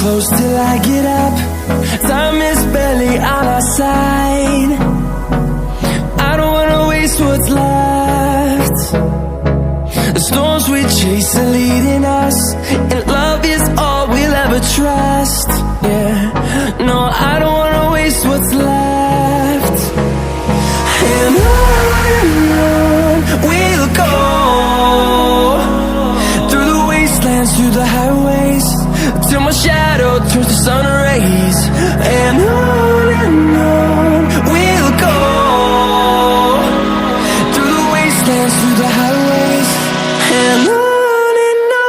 close till I get up. Time is barely on our side. I don't wanna waste what's left. The storms we chase are leading us, and love is all we'll ever trust. Yeah, no, I don't wanna waste what's left. And on we'll go, through the wastelands, through the highways, till my shadow turns to sun rays. And on we'll go, through the wastelands, through the highways, and on we'll go.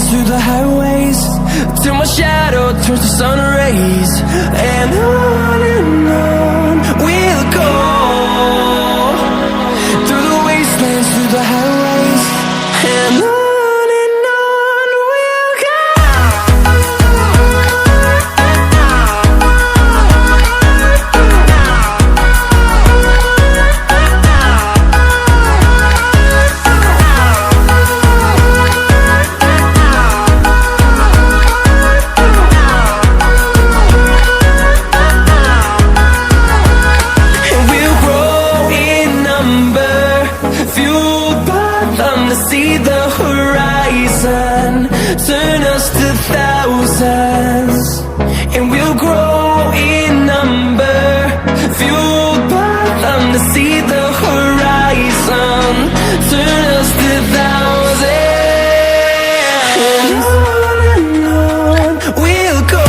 Through the highways, till my shadow turns to sun rays. And on we'll go, through the wastelands, through the highways, and on we'll go. See the horizon turn us to thousands, and we'll grow in number, fueled by them. To see the horizon turn us to thousands, and on we'll go,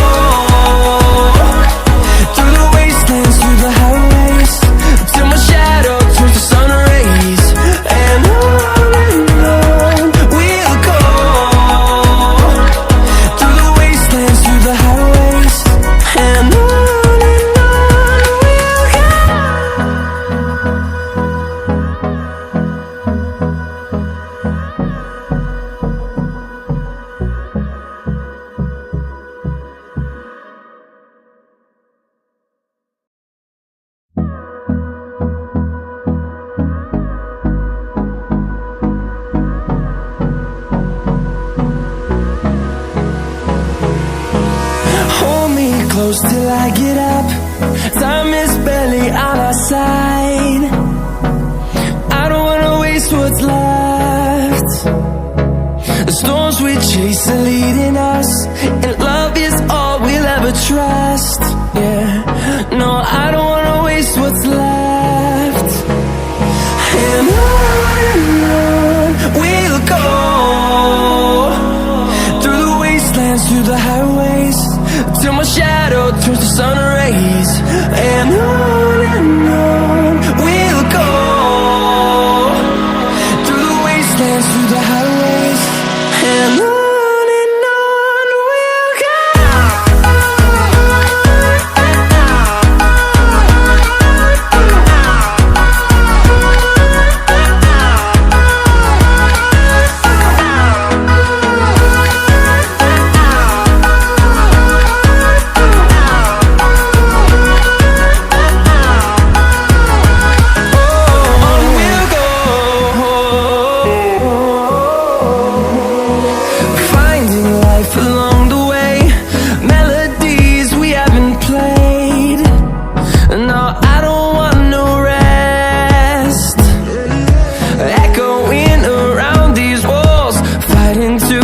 through the wastelands, through the highways, till my shadow turns to sun rays. And close till I get up. Time is barely on our side. I don't wanna waste what's left. The storms we chase are leading us, and love is all we'll ever trust. Yeah, no, I don't wanna waste what's left. And on we'll go, through the wastelands, through the highways, till my shadow turns to sun rays. And on we'll go, through the wastelands, through the highways, and on we'll go. To